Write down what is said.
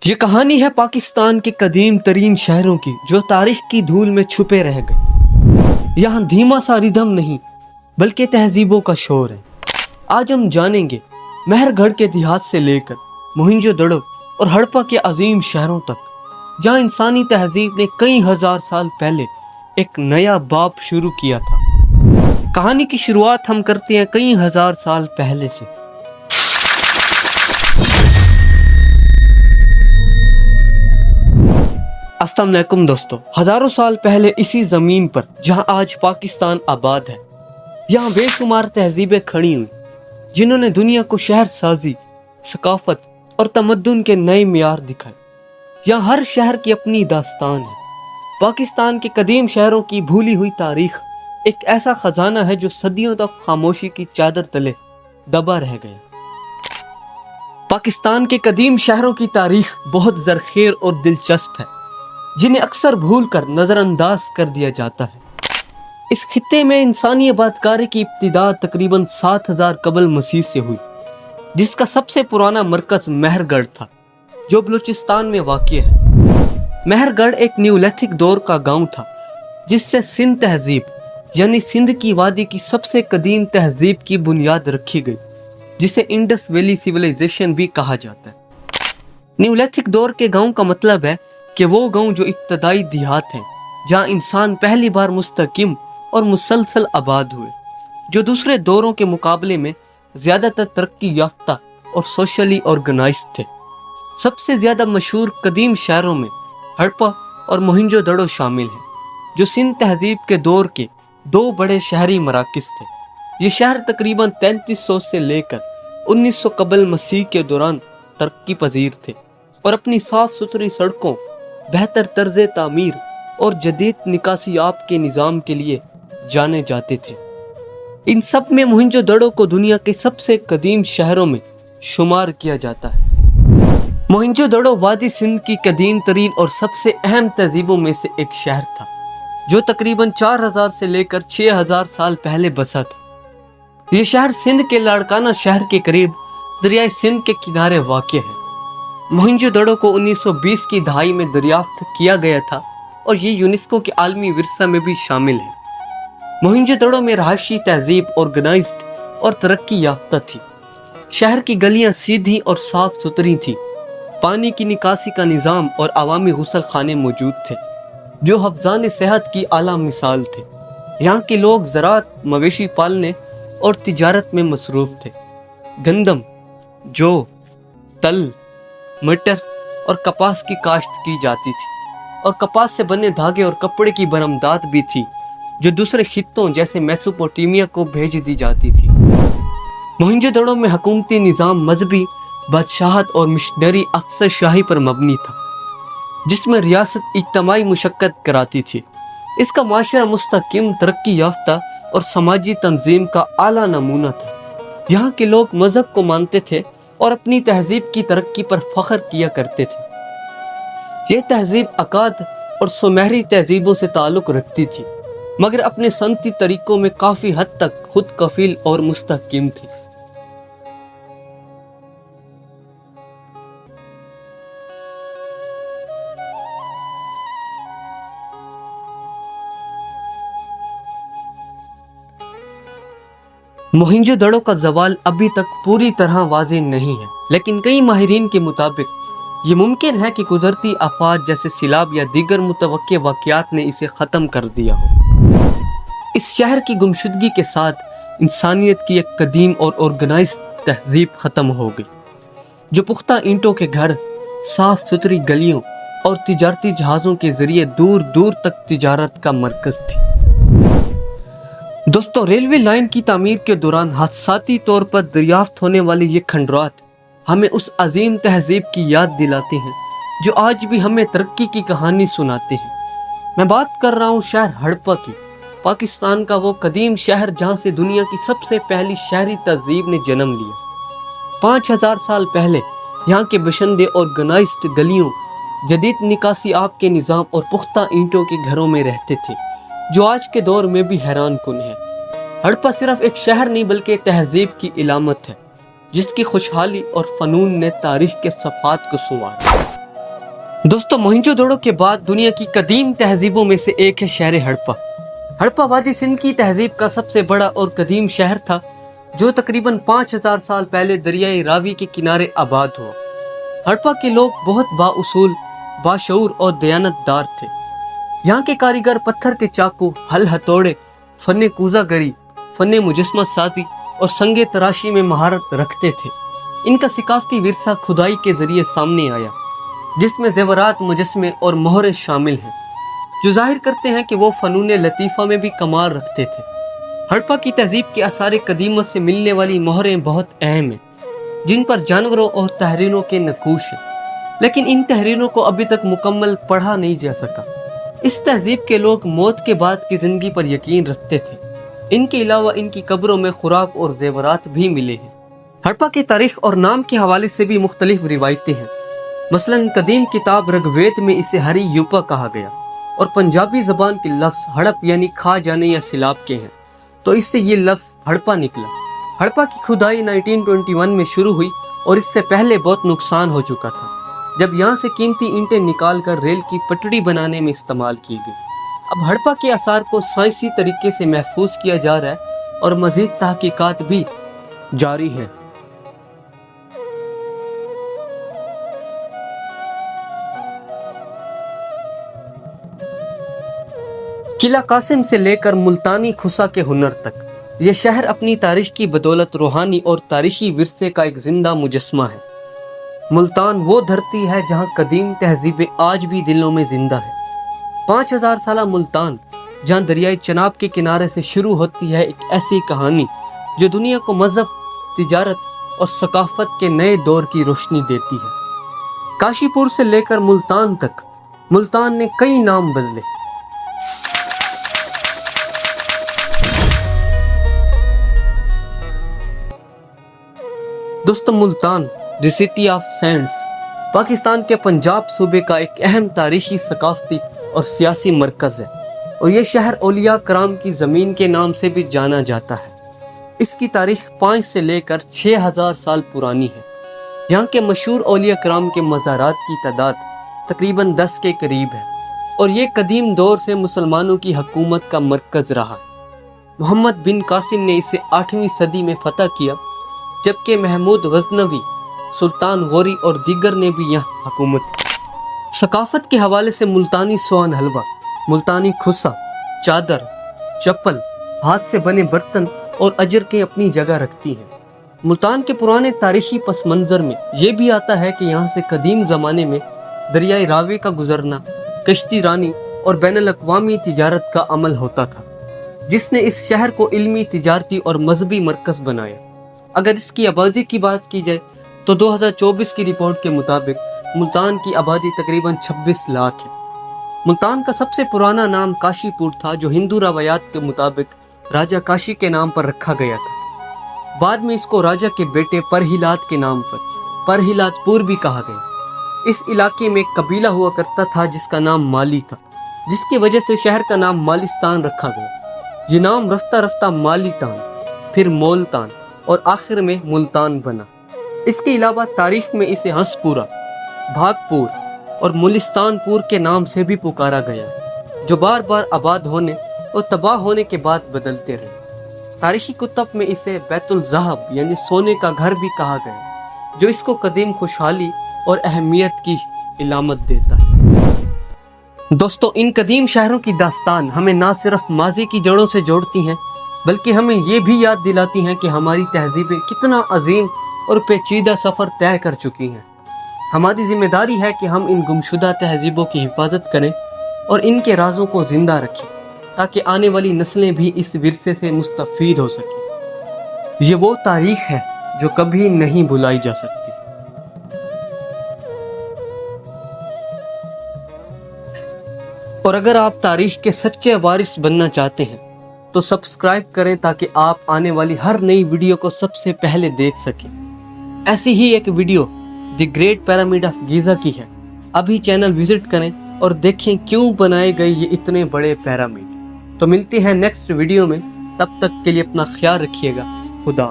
یہ کہانی ہے پاکستان کے قدیم ترین شہروں کی جو تاریخ کی دھول میں چھپے رہ گئے۔ یہاں دھیما سا ردھم نہیں بلکہ تہذیبوں کا شور ہے۔ آج ہم جانیں گے مہر گڑھ کے دیہات سے لے کر موہنجو دڑو اور ہڑپا کے عظیم شہروں تک، جہاں انسانی تہذیب نے کئی ہزار سال پہلے ایک نیا باب شروع کیا تھا۔ کہانی کی شروعات ہم کرتے ہیں کئی ہزار سال پہلے سے۔ السلام علیکم دوستو، ہزاروں سال پہلے اسی زمین پر جہاں آج پاکستان آباد ہے، یہاں بے شمار تہذیبیں کھڑی ہوئی جنہوں نے دنیا کو شہر سازی، ثقافت اور تمدن کے نئے معیار دکھائے۔ یہاں ہر شہر کی اپنی داستان ہے۔ پاکستان کے قدیم شہروں کی بھولی ہوئی تاریخ ایک ایسا خزانہ ہے جو صدیوں تک خاموشی کی چادر تلے دبا رہ گیا۔ پاکستان کے قدیم شہروں کی تاریخ بہت زرخیر اور دلچسپ ہے، جنہیں اکثر بھول کر نظر انداز کر دیا جاتا ہے۔ اس خطے میں انسانی آبادکاری کی ابتدا تقریباً 7000 قبل مسیح سے ہوئی، جس کا سب سے پرانا مرکز مہر گڑھ تھا جو بلوچستان میں واقع ہے۔ مہر گڑھ ایک نیولیتھک دور کا گاؤں تھا جس سے سندھ تہذیب یعنی سندھ کی وادی کی سب سے قدیم تہذیب کی بنیاد رکھی گئی، جسے انڈس ویلی سیویلائزیشن بھی کہا جاتا ہے۔ نیولیتھک دور کے گاؤں کا مطلب ہے کہ وہ گاؤں جو ابتدائی دیہات ہیں، جہاں انسان پہلی بار مستحکم اور مسلسل آباد ہوئے، جو دوسرے دوروں کے مقابلے میں زیادہ تر ترقی یافتہ اور سوشلی آرگنائزڈ تھے۔ سب سے زیادہ مشہور قدیم شہروں میں ہڑپا اور موہنجو دڑو شامل ہیں، جو سندھ تہذیب کے دور کے دو بڑے شہری مراکز تھے۔ یہ شہر تقریباً 3300 سے لے کر 1900 قبل مسیح کے دوران ترقی پذیر تھے اور اپنی صاف ستھری سڑکوں، بہتر طرز تعمیر اور جدید نکاسی آب کے نظام کے لیے جانے جاتے تھے۔ ان سب میں موہنجو دڑو کو دنیا کے سب سے قدیم شہروں میں شمار کیا جاتا ہے۔ موہنجو دڑو وادی سندھ کی قدیم ترین اور سب سے اہم تہذیبوں میں سے ایک شہر تھا، جو تقریباً 4000 سے لے کر 6000 سال پہلے بسا تھا۔ یہ شہر سندھ کے لاڑکانہ شہر کے قریب دریائے سندھ کے کنارے واقع ہے۔ موہنجو دڑو کو 1920 کی دہائی میں دریافت کیا گیا تھا اور یہ یونیسکو کے عالمی ورثہ میں بھی شامل ہے۔ موہنجو دڑو میں رہائشی تہذیب آرگنائزڈ اور ترقی یافتہ تھی۔ شہر کی گلیاں سیدھی اور صاف ستھری تھیں، پانی کی نکاسی کا نظام اور عوامی غسل خانے موجود تھے جو حفظان صحت کی اعلیٰ مثال تھے۔ یہاں کے لوگ زراعت، مویشی پالنے اور تجارت میں مصروف تھے۔ گندم، جو، تل، مٹر اور کپاس کی کاشت کی جاتی تھی، اور کپاس سے بنے دھاگے اور کپڑے کی برآمدات بھی تھی جو دوسرے خطوں جیسے میسوپوٹیمیا کو بھیج دی جاتی تھی۔ موہنجو دڑو میں حکومتی نظام مذہبی بادشاہت اور مشنری افسر شاہی پر مبنی تھا، جس میں ریاست اجتماعی مشقت کراتی تھی۔ اس کا معاشرہ مستحکم، ترقی یافتہ اور سماجی تنظیم کا اعلیٰ نمونہ تھا۔ یہاں کے لوگ مذہب کو مانتے تھے اور اپنی تہذیب کی ترقی پر فخر کیا کرتے تھے۔ یہ تہذیب اکاد اور سومیری تہذیبوں سے تعلق رکھتی تھی، مگر اپنے صنعتی طریقوں میں کافی حد تک خود کفیل اور مستحکم تھی۔ موہنجو دڑو کا زوال ابھی تک پوری طرح واضح نہیں ہے، لیکن کئی ماہرین کے مطابق یہ ممکن ہے کہ قدرتی آفات جیسے سیلاب یا دیگر متوقع واقعات نے اسے ختم کر دیا ہو۔ اس شہر کی گمشدگی کے ساتھ انسانیت کی ایک قدیم اور آرگنائزڈ تہذیب ختم ہو گئی، جو پختہ اینٹوں کے گھر، صاف ستھری گلیوں اور تجارتی جہازوں کے ذریعے دور دور تک تجارت کا مرکز تھی۔ دوستو، ریلوے لائن کی تعمیر کے دوران حادثاتی طور پر دریافت ہونے والے یہ کھنڈرات ہمیں اس عظیم تہذیب کی یاد دلاتے ہیں جو آج بھی ہمیں ترقی کی کہانی سناتے ہیں۔ میں بات کر رہا ہوں شہر ہڑپا کی، پاکستان کا وہ قدیم شہر جہاں سے دنیا کی سب سے پہلی شہری تہذیب نے جنم لیا۔ 5000 سال پہلے یہاں کے باشندے آرگنائزڈ گلیوں، جدید نکاسی آب کے نظام اور پختہ اینٹوں کے گھروں میں رہتے تھے، جو آج کے دور میں بھی حیران کن ہے۔ ہڑپا صرف ایک شہر نہیں بلکہ تہذیب کی علامت ہے، جس کی خوشحالی اور فنون نے تاریخ کے صفحات کو سنوارا۔ दोस्तों, मोहनजोदड़ो के बाद दुनिया की कदीम तहजीबों में से एक है शहर हड़प्पा। हड़प्पा वादी सिंध की तहजीब का सबसे बड़ा और कदीम शहर था, जो तकरीबन 5000 साल पहले दरियाई रावी के किनारे आबाद हुआ। हड़प्पा के लोग बहुत बाउसूल, बाशऊर और दयानतदार थे। यहाँ के कारीगर पत्थर के चाकू, हल हथौड़े, फन कूजागरी, फन मुजस्मा साजी और संगे तराशी में महारत रखते थे। इनका सिकाफती विरसा खुदाई के जरिए सामने आया, जिसमें जेवरात, मुजस्मे और मोहरे शामिल हैं, जो जाहिर करते हैं कि वो फनून लतीफ़ा में भी कमाल रखते थे। हड़प्पा की तहजीब के आसार कदीमा से मिलने वाली मोहरें बहुत अहम हैं, जिन पर जानवरों और तहरीरों के नकूश हैं, लेकिन इन तहरीरों को अभी तक मुकम्मल पढ़ा नहीं जा सका। इस तहजीब के लोग मौत के बाद की ज़िंदगी पर यकीन रखते थे। इनके अलावा इनकी कब्रों में खुराक और जेवरात भी मिले हैं। हड़प्पा की तारीख और नाम के हवाले से भी मुख्तलिफ रिवायतें हैं। मसलन कदीम किताब ऋग्वेद में इसे हरी यूपा कहा गया, और पंजाबी ज़बान के लफ्ज़ हड़प यानी खा जाने या सिलाब के हैं, तो इससे ये लफ्ज़ हड़प्पा निकला। हड़प्पा की खुदाई 1921 में शुरू हुई और इससे पहले बहुत नुकसान हो चुका था, जब यहाँ से कीमती ईंटें निकाल कर रेल की पटड़ी बनाने में इस्तेमाल की गई। अब हड़प्पा के आसार को साइंसी तरीके से महफूज किया जा रहा है और मज़ीद तहकीकात भी जारी हैं। किला कासिम से लेकर मुल्तानी खुसा के हुनर तक, ये शहर अपनी तारीख की बदौलत रूहानी और तारीखी विरसे का एक जिंदा मुजस्मा है। मुल्तान वो धरती है जहाँ कदीम तहजीबें आज भी दिलों में जिंदा है। 5000 साल मुल्तान, जहाँ दरियाई चनाब के किनारे से शुरू होती है एक ऐसी कहानी जो दुनिया को मजहब, तिजारत और सकाफत के नए दौर की रोशनी देती है। काशीपुर से लेकर मुल्तान तक, मुल्तान ने कई नाम बदले। दोस्तों, Multan the city of cents Pakistan के पंजाब सूबे का एक अहम तारीखी, सकाफती और सियासी मरकज़ है, और ये शहर औलिया कराम की ज़मीन के नाम से भी जाना जाता है। इसकी तारीख 5 से लेकर 6000 साल पुरानी है। यहाँ के मशहूर औलिया कराम के मज़ारात की तादाद तकरीबन 10 के करीब है, और ये कदीम दौर से मुसलमानों की हुकूमत का मरकज़ रहा। मोहम्मद बिन कासिम ने इसे 8वीं सदी में फ़तह किया, जबकि महमूद गजनवी, सुल्तान गौरी और दीगर ने भी यहाँ हुकूमत की। सकाफत के हवाले से मुल्तानी सोहन हलवा, मुल्तानी खुस्सा, चादर, चप्पल, हाथ से बने बर्तन और अजर के अपनी जगह रखती हैं। मुल्तान के पुराने तारीखी पस मंज़र में ये भी आता है कि यहाँ से कदीम ज़माने में दरियाई रावी का गुजरना, कश्ती रानी और बैनुल अक़वामी तिजारत का अमल होता था, जिसने इस शहर को इल्मी, तिजारती और मजहबी मरकज़ बनाया। अगर इसकी आबादी की बात की जाए तो 2024 की रिपोर्ट के मुताबिक मुल्तान की आबादी तकरीबन 26 लाख है। मुल्तान का सबसे पुराना नाम काशीपुर था, जो हिंदू रवायात के मुताबिक राजा काशी के नाम पर रखा गया था। बाद में इसको राजा के बेटे परहिलात के नाम पर परहिलातपुर भी कहा गया। इस इलाके में एक कबीला हुआ करता था जिसका नाम माली था, जिसकी वजह से शहर का नाम मालिस्तान रखा गया। ये नाम रफ्ता रफ्ता मालीतान, फिर मोलतान और आखिर में मुल्तान बना। इसके अलावा तारीख में इसे हंसपुरा, भागपुर और मुलिस्तानपुर के नाम से भी पुकारा गया, जो बार बार आबाद होने और तबाह होने के बाद बदलते रहे। तारीखी कुतब में इसे बैतुल ज़हब यानी सोने का घर भी कहा गया, जो इसको कदीम खुशहाली और अहमियत की इलामत देता है। दोस्तों, इन कदीम शहरों की दास्तान हमें ना सिर्फ माजी की जड़ों से जोड़ती हैं, बल्कि हमें ये भी याद दिलाती हैं कि हमारी तहजीबें कितना अजीम और पेचीदा सफ़र तय कर चुकी हैं। हमारी जिम्मेदारी है कि हम इन गुमशुदा तहजीबों की हिफाजत करें और इनके राजों को ज़िंदा रखें, ताकि आने वाली नस्लें भी इस विरसे से मुस्तफ़ीद हो सकें। ये वो तारीख है जो कभी नहीं भुलाई जा सकती। और अगर आप तारीख के सच्चे वारिस बनना चाहते हैं तो सब्सक्राइब करें, ताकि आप आने वाली हर नई वीडियो को सबसे पहले देख सकें। ऐसी ही एक video the great pyramid of Giza की है। अभी चैनल विजिट करें और देखें क्यों बनाए गए ये इतने बड़े पिरामिड। तो मिलते हैं नेक्स्ट वीडियो में, तब तक के लिए अपना ख्याल रखिएगा। खुदा।